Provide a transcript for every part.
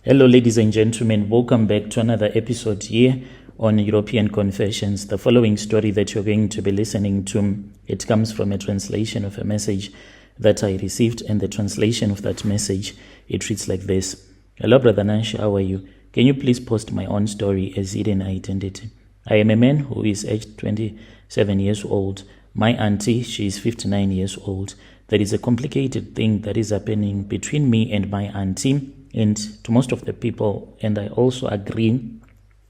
Hello, ladies and gentlemen. Welcome back to another episode here on European Confessions. The following story that you're going to be listening to, it comes from a translation of a message that I received, and the translation of that message, it reads like this. Hello, Brother Nash, how are you? Can you please post my own story as hidden identity? I am a man who is aged 27 years old. My auntie, she is 59 years old. There is a complicated thing that is happening between me and my auntie, and to most of the people, and I also agree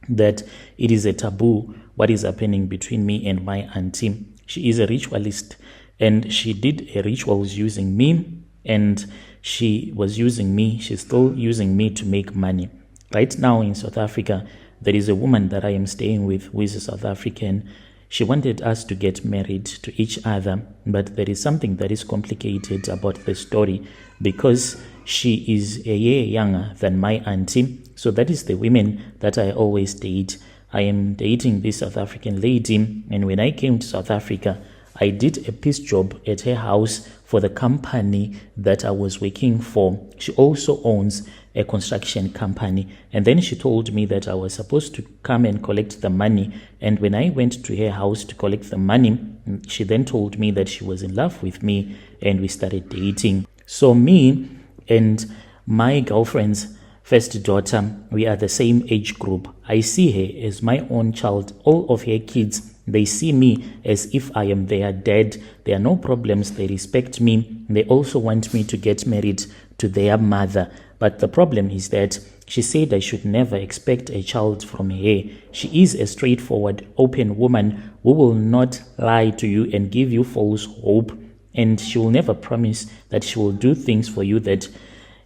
that it is a taboo what is happening between me and my auntie. She is a ritualist, and she did a rituals using me, and she was using me, she's still using me to make money. Right now in South Africa, there is a woman that I am staying with who is a South African. She wanted us to get married to each other, but there is something that is complicated about the story because she is a year younger than my auntie. So that is the women that I always date. I am dating this South African lady, and when I came to South Africa, I did a piece job at her house for the company that I was working for. She also owns a construction company, and then she told me that I was supposed to come and collect the money. And when I went to her house to collect the money, she then told me that she was in love with me, and we started dating. So me and my girlfriend's first daughter, we are the same age group. I see her as my own child. All of her kids, they see me as if I am their dad. There are no problems. They respect me. They also want me to get married to their mother. But the problem is that she said I should never expect a child from her. She is a straightforward, open woman who will not lie to you and give you false hope. And she will never promise that she will do things for you that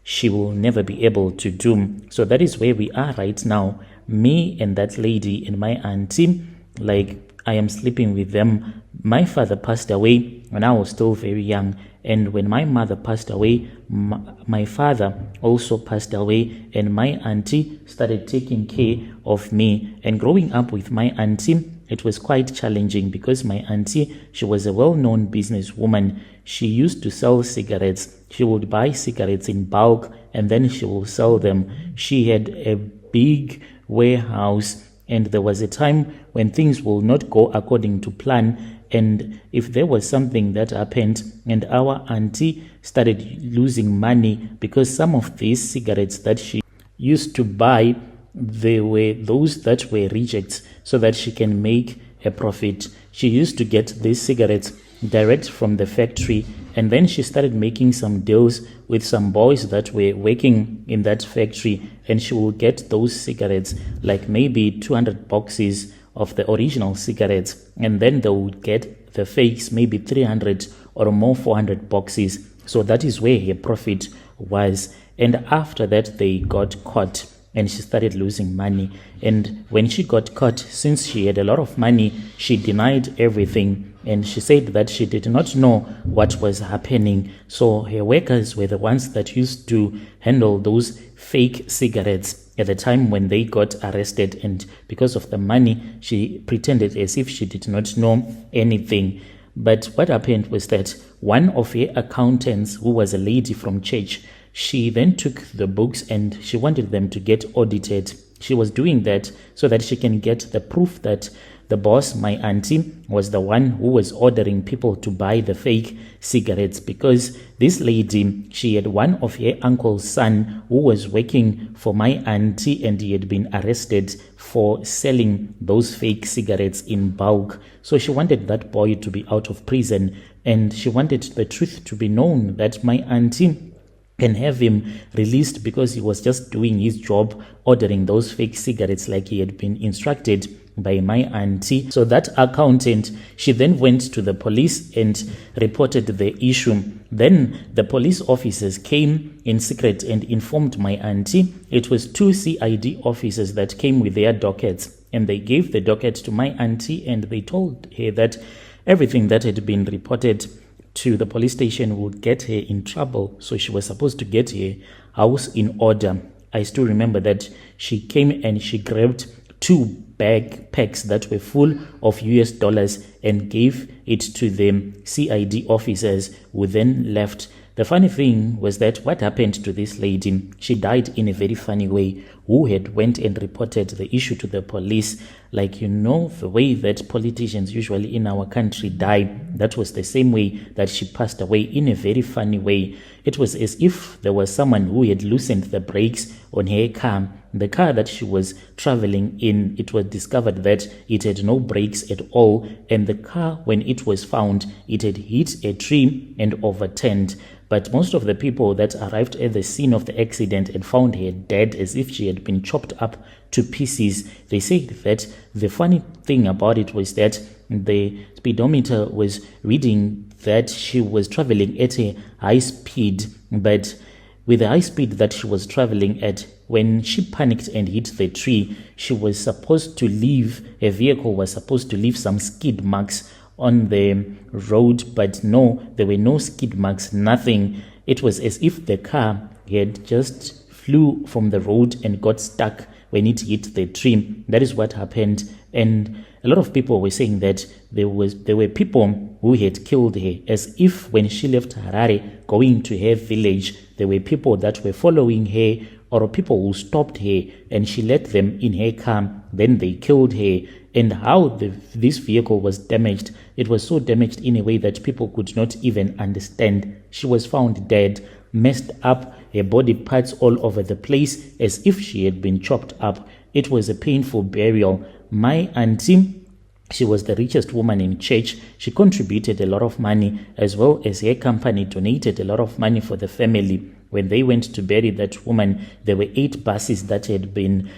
she will never be able to do. So that is where we are right now. Me and that lady and my auntie, like I am sleeping with them. My father passed away when I was still very young. And when my mother passed away, my father also passed away, and my auntie started taking care of me. And growing up with my auntie, it was quite challenging because my auntie, she was a well-known businesswoman. She used to sell cigarettes. She would buy cigarettes in bulk and then she will sell them. She had a big warehouse, and there was a time when things will not go according to plan. And if there was something that happened and our auntie started losing money because some of these cigarettes that she used to buy, they were those that were rejects so that she can make a profit. She used to get these cigarettes direct from the factory, and then she started making some deals with some boys that were working in that factory, and she will get those cigarettes, like maybe 200 boxes of the original cigarettes, and then they would get the fakes, maybe 300 or more 400 boxes. So that is where her profit was. And after that, they got caught and she started losing money. And when she got caught, since she had a lot of money, she denied everything, and she said that she did not know what was happening. So her workers were the ones that used to handle those fake cigarettes at the time when they got arrested, and because of the money, she pretended as if she did not know anything. But what happened was that one of her accountants, who was a lady from church, she then took the books and she wanted them to get audited. She was doing that so that she can get the proof that the boss, my auntie, was the one who was ordering people to buy the fake cigarettes, because this lady, she had one of her uncle's son who was working for my auntie, and he had been arrested for selling those fake cigarettes in bulk. So she wanted that boy to be out of prison, and she wanted the truth to be known that my auntie can have him released because he was just doing his job, ordering those fake cigarettes like he had been instructed by my auntie. So that accountant, she then went to the police and reported the issue. Then the police officers came in secret and informed my auntie. It was 2 CID officers that came with their dockets, and they gave the docket to my auntie, and they told her that everything that had been reported to the police station would get her in trouble. So she was supposed to get her house in order. I still remember that she came and she grabbed 2 backpacks that were full of US dollars and gave it to the CID officers, who then left The funny thing was that what happened to this lady, she died in a very funny way. Who had went and reported the issue to the police, like, the way that politicians usually in our country die, that was the same way that she passed away, in a very funny way. It was as if there was someone who had loosened the brakes on her car. The car that she was traveling in, it was discovered that it had no brakes at all, and the car, when it was found, it had hit a tree and overturned. But most of the people that arrived at the scene of the accident and found her dead as if she had been chopped up to pieces. They said that the funny thing about it was that the speedometer was reading that she was traveling at a high speed, but with the high speed that she was traveling at, when she panicked and hit the tree, her vehicle was supposed to leave some skid marks on the road, but no, there were no skid marks, nothing. It was as if the car had just flew from the road and got stuck when it hit the tree. That is what happened. And a lot of people were saying that there were people who had killed her, as if when she left Harare going to her village, there were people that were following her, or people who stopped her and she let them in her car, then they killed her. And how this vehicle was damaged, it was so damaged in a way that people could not even understand. She was found dead, messed up, her body parts all over the place, as if she had been chopped up. It was a painful burial. My auntie, she was the richest woman in church. She contributed a lot of money, as well as her company donated a lot of money for the family. When they went to bury that woman, there were 8 buses that had been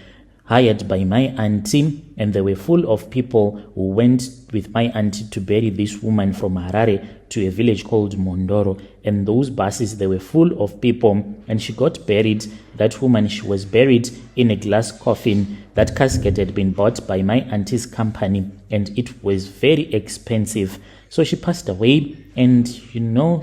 hired by my auntie, and they were full of people who went with my auntie to bury this woman from Harare to a village called Mondoro. And those buses, they were full of people, and she got buried. That woman, she was buried in a glass coffin. That casket had been bought by my auntie's company, and it was very expensive. So she passed away, and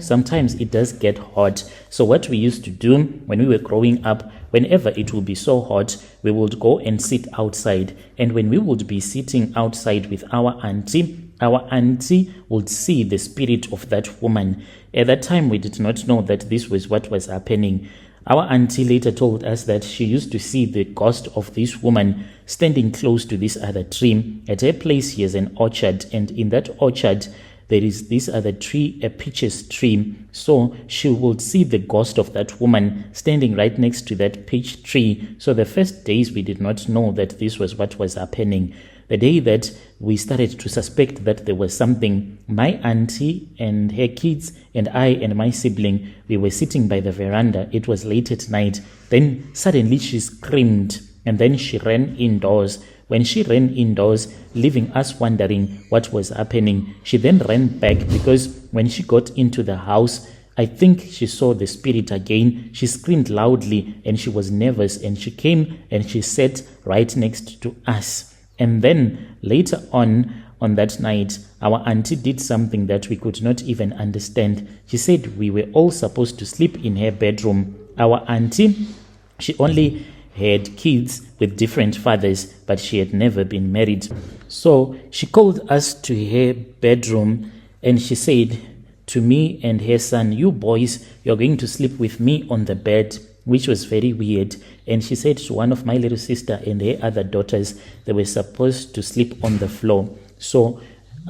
sometimes it does get hot. So what we used to do when we were growing up, whenever it would be so hot, we would go and sit outside. And when we would be sitting outside with our auntie would see the spirit of that woman. At that time, we did not know that this was what was happening. Our auntie later told us that she used to see the ghost of this woman standing close to this other tree. At her place, he has an orchard, and in that orchard, there is this other tree, a peaches tree. So she would see the ghost of that woman standing right next to that peach tree. So the first days, we did not know that this was what was happening. The day that we started to suspect that there was something, my auntie and her kids and I and my sibling, we were sitting by the veranda. It was late at night. Then suddenly she screamed, and then she ran indoors. When she ran indoors, leaving us wondering what was happening, she then ran back, because when she got into the house, I think she saw the spirit again. She screamed loudly and she was nervous, and she came and she sat right next to us. And then later on that night, our auntie did something that we could not even understand. She said we were all supposed to sleep in her bedroom. Our auntie, she only had kids with different fathers, but she had never been married. So she called us to her bedroom and she said to me and her son, "You boys, you're going to sleep with me on the bed," which was very weird. And she said to one of my little sister and her other daughters, they were supposed to sleep on the floor. So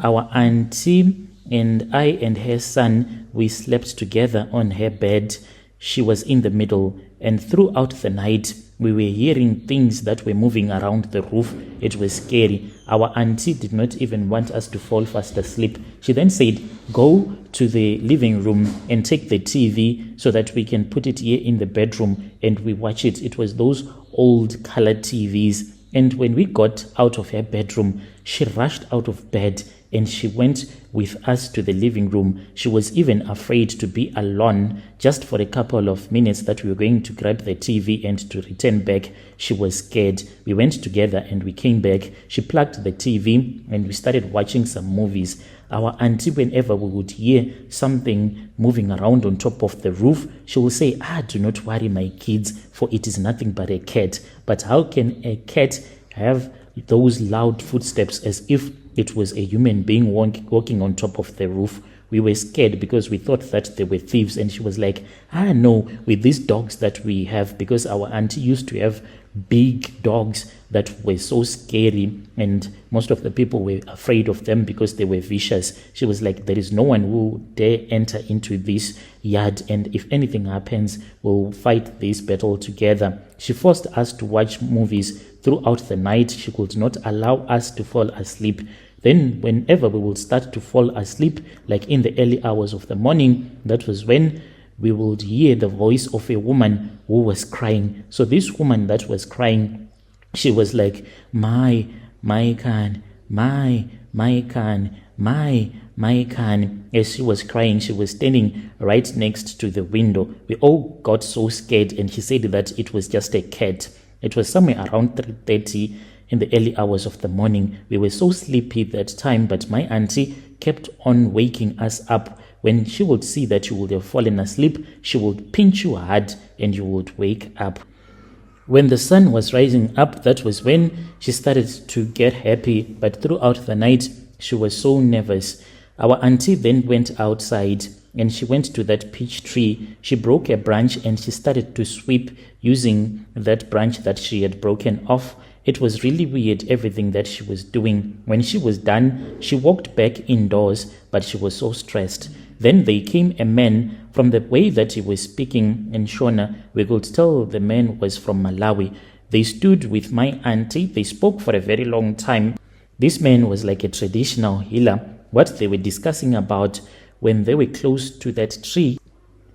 our auntie and I and her son, we slept together on her bed. She was in the middle, and throughout the night, we were hearing things that were moving around the roof. It was scary. Our auntie did not even want us to fall fast asleep. She then said, "Go to the living room and take the TV so that we can put it here in the bedroom and we watch it." It was those old color TVs. And when we got out of her bedroom, she rushed out of bed and she went with us to the living room. She was even afraid to be alone just for a couple of minutes that we were going to grab the TV and to return back. She was scared. We went together and we came back. She plugged the TV and we started watching some movies. Our auntie, whenever we would hear something moving around on top of the roof, she will say, "Do not worry, my kids, for it is nothing but a cat." But how can a cat have those loud footsteps as if it was a human being walking on top of the roof? we were scared because we thought that they were thieves. And she was like, no, with these dogs that we have, because our auntie used to have big dogs that were so scary, and most of the people were afraid of them because they were vicious. She was like, there is no one who dare enter into this yard, and if anything happens, we'll fight this battle together. She forced us to watch movies throughout the night. She could not allow us to fall asleep. Then whenever we would start to fall asleep, like in the early hours of the morning, that was when we would hear the voice of a woman who was crying. So this woman that was crying, she was like, my can. As she was crying, she was standing right next to the window. We all got so scared, and she said that it was just a cat. It was somewhere around 3:30 in the early hours of the morning. We were so sleepy that time, but my auntie kept on waking us up. When she would see that you would have fallen asleep, she would pinch you hard and you would wake up. When the sun was rising up, that was when she started to get happy, but throughout the night, she was so nervous. Our auntie then went outside and she went to that peach tree. She broke a branch and she started to sweep using that branch that she had broken off. It was really weird, everything that she was doing. When she was done, she walked back indoors, but she was so stressed. Then there came a man. From the way that he was speaking in Shona, we could tell the man was from Malawi. They stood with my auntie. They spoke for a very long time. This man was like a traditional healer. What they were discussing about when they were close to that tree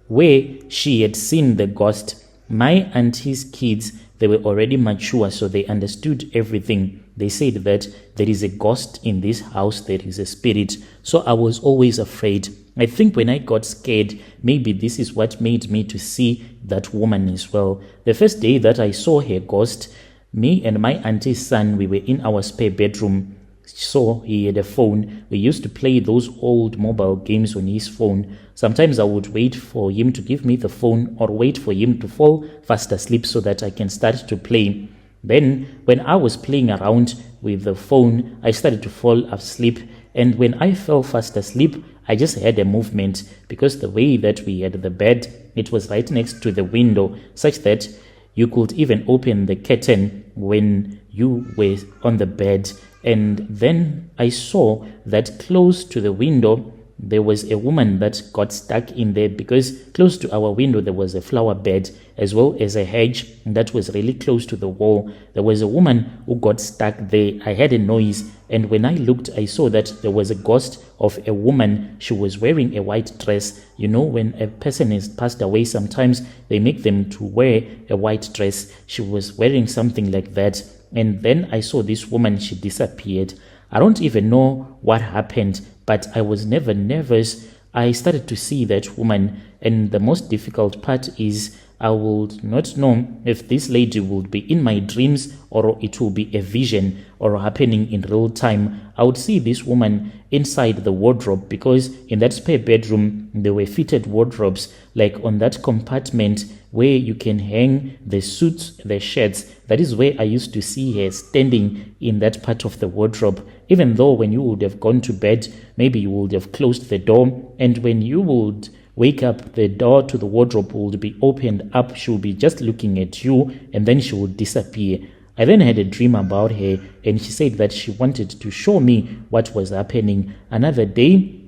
where she had seen the ghost. My auntie's kids, they were already mature, so they understood everything. They said that there is a ghost in this house, there is a spirit. So I was always afraid. I think when I got scared, maybe this is what made me to see that woman as well. The first day that I saw her ghost, me and my auntie's son, we were in our spare bedroom. So he had a phone. We used to play those old mobile games on his phone. Sometimes I would wait for him to give me the phone or wait for him to fall fast asleep so that I can start to play. Then when I was playing around with the phone, I started to fall asleep. And when I fell fast asleep, I just had a movement because the way that we had the bed, it was right next to the window, such that you could even open the curtain when you were on the bed. And then I saw that close to the window, there was a woman that got stuck in there, because close to our window there was a flower bed as well as a hedge that was really close to the wall. There was a woman who got stuck there. I heard a noise, and when I looked, I saw that there was a ghost of a woman. She was wearing a white dress. You know, when a person is passed away, sometimes they make them to wear a white dress. She was wearing something like that. And then I saw this woman, she disappeared. I don't even know what happened, but I was never nervous. I started to see that woman, and the most difficult part is I would not know if this lady would be in my dreams or it will be a vision or happening in real time. I would see this woman inside the wardrobe, because in that spare bedroom there were fitted wardrobes, like on that compartment where you can hang the suits, the shirts. That is where I used to see her standing, in that part of the wardrobe. Even though when you would have gone to bed, maybe you would have closed the door, and when you would wake up, the door to the wardrobe would be opened up. She would be just looking at you, and then she would disappear. I then had a dream about her, and she said that she wanted to show me what was happening. Another day,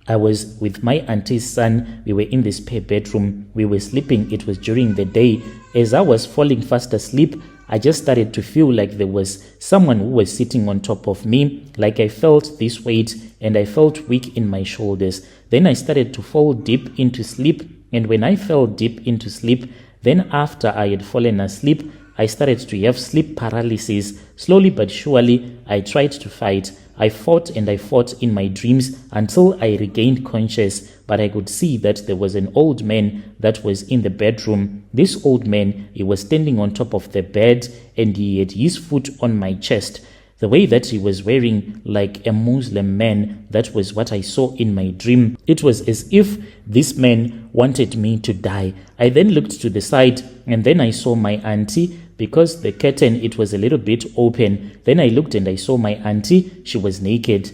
I was with my auntie's son. We were in the spare bedroom. We were sleeping. It was during the day. As I was falling fast asleep, I just started to feel like there was someone who was sitting on top of me. Like I felt this weight, and I felt weak in my shoulders. Then I started to fall deep into sleep. And when I fell deep into sleep, then after I had fallen asleep, I started to have sleep paralysis. Slowly but surely, I tried to fight. I fought and I fought in my dreams until I regained conscious, but I could see that there was an old man that was in the bedroom. This old man, he was standing on top of the bed, and he had his foot on my chest. The way that he was wearing like a Muslim man, that was what I saw in my dream. It was as if this man wanted me to die. I then looked to the side, and then I saw my auntie, because the curtain, it was a little bit open. Then I looked and I saw my auntie. She was naked.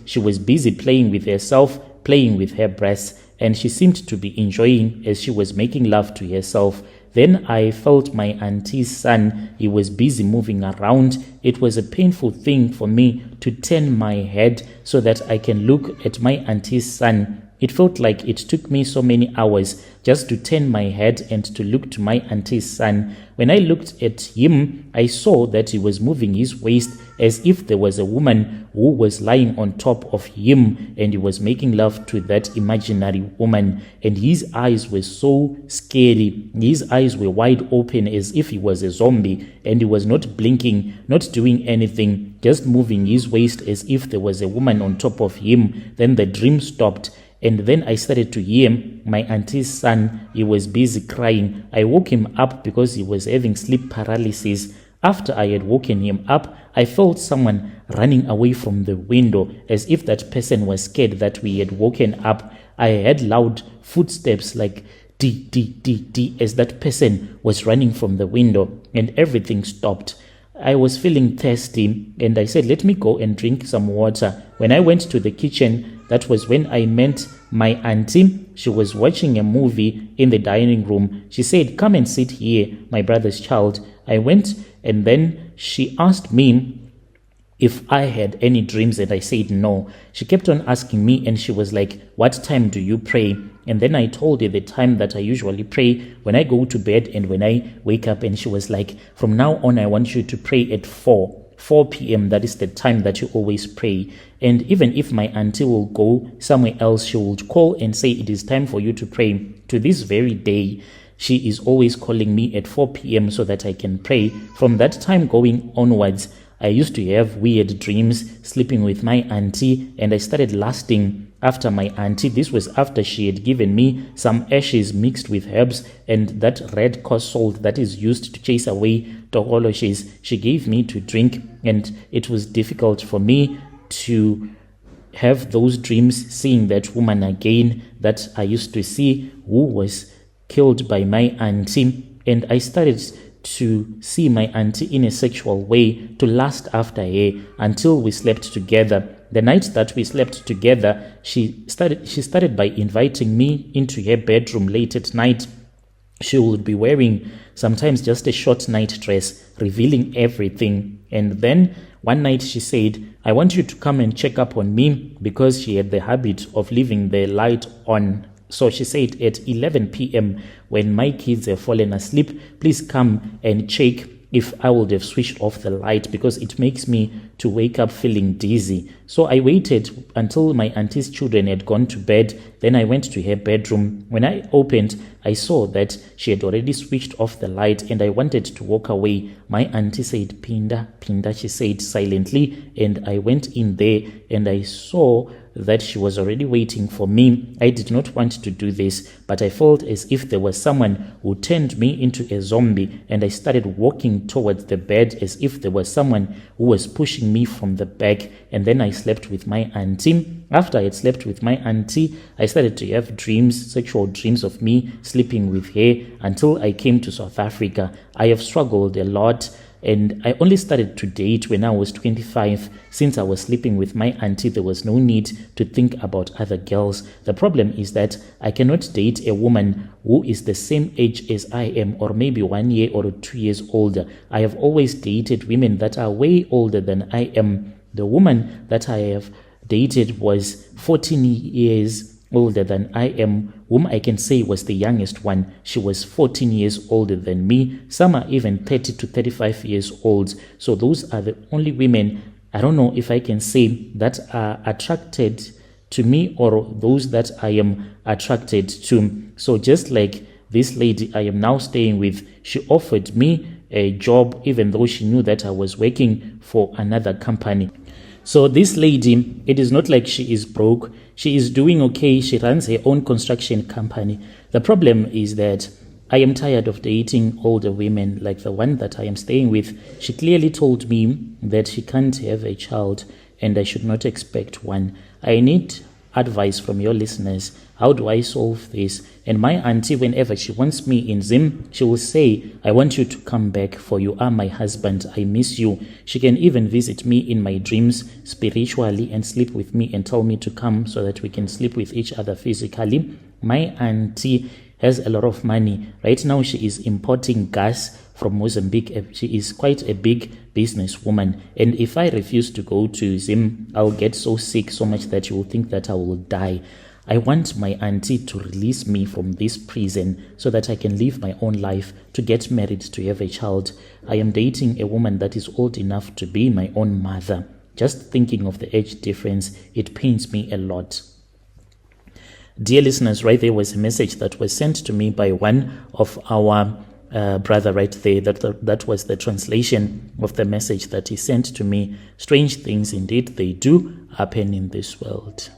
She was busy playing with herself. playing with her breasts, and she seemed to be enjoying as she was making love to herself. Then I felt my auntie's son. He was busy moving around. It was a painful thing for me to turn my head so that I can look at my auntie's son. It felt like it took me so many hours just to turn my head and to look to my auntie's son. When I looked at him, I saw that he was moving his waist as if there was a woman who was lying on top of him, and he was making love to that imaginary woman. And his eyes were so scary. His eyes were wide open as if he was a zombie, and he was not blinking, not doing anything, just moving his waist as if there was a woman on top of him. Then the dream stopped. And then I started to hear my auntie's son. He was busy crying. I woke him up because he was having sleep paralysis. After I had woken him up, I felt someone running away from the window as if that person was scared that we had woken up. I heard loud footsteps like dee, dee, dee, dee as that person was running from the window, and everything stopped. I was feeling thirsty, and I said, let me go and drink some water. When I went to the kitchen, that was when I met my auntie. She was watching a movie in the dining room. She said, come and sit here, my brother's child. I went, and then she asked me if I had any dreams, and I said no. She kept on asking me, and she was like, what time do you pray? And then I told her the time that I usually pray when I go to bed and when I wake up. And she was like, from now on, I want you to pray at 4 p.m. That is the time that you always pray. And even if my auntie will go somewhere else, she will call and say, it is time for you to pray. To this very day, she is always calling me at 4 p.m. so that I can pray. From that time going onwards, I used to have weird dreams, sleeping with my auntie, and I started lasting after my auntie. This was after she had given me some ashes mixed with herbs and that red coarse salt that is used to chase away tokoloshes. She gave me to drink, and it was difficult for me to have those dreams, seeing that woman again that I used to see who was killed by my auntie. And I started to see my auntie in a sexual way, to lust after her until we slept together. The night that we slept together, she started by inviting me into her bedroom late at night. She would be wearing sometimes just a short night dress, revealing everything. And then one night she said, I want you to come and check up on me, because she had the habit of leaving the light on. So she said, at 11 p.m., when my kids have fallen asleep, please come and check if I would have switched off the light, because it makes me to wake up feeling dizzy. So I waited until my auntie's children had gone to bed. Then I went to her bedroom. When I opened, I saw that she had already switched off the light, and I wanted to walk away. My auntie said, Pinda, Pinda, she said silently, and I went in there and I saw that she was already waiting for me. I did not want to do this, but I felt as if there was someone who turned me into a zombie, and I started walking towards the bed as if there was someone who was pushing me from the back. And then I slept with my auntie. After I had slept with my auntie, I started to have dreams, sexual dreams of me sleeping with her, until I came to South Africa. I have struggled a lot, and I only started to date when I was 25. Since I was sleeping with my auntie, there was no need to think about other girls. The problem is that I cannot date a woman who is the same age as I am, or maybe 1 year or 2 years older. I have always dated women that are way older than I am. The woman that I have dated was 14 years older than I am, whom I can say was the youngest one. She was 14 years older than me. Some are even 30 to 35 years old. So those are the only women, I don't know if I can say, that are attracted to me, or those that I am attracted to. So just like this lady I am now staying with, she offered me a job even though she knew that I was working for another company. So this lady, it is not like she is broke. She is doing okay. She runs her own construction company. The problem is that I am tired of dating older women like the one that I am staying with. She clearly told me that she can't have a child and I should not expect one. I need advice from your listeners. How do I solve this? And my auntie, whenever she wants me in Zim, she will say, I want you to come back, for you are my husband. I miss you. She can even visit me in my dreams spiritually and sleep with me and tell me to come so that we can sleep with each other physically. My auntie has a lot of money. Right now, she is importing gas from Mozambique. She is quite a big businesswoman. And if I refuse to go to Zim, I'll get so sick so much that you will think that I will die. I want my auntie to release me from this prison so that I can live my own life, to get married, to have a child. I am dating a woman that is old enough to be my own mother. Just thinking of the age difference, it pains me a lot. Dear listeners, right there was a message that was sent to me by one of our brother right there. That was the translation of the message that he sent to me. Strange things indeed, they do happen in this world.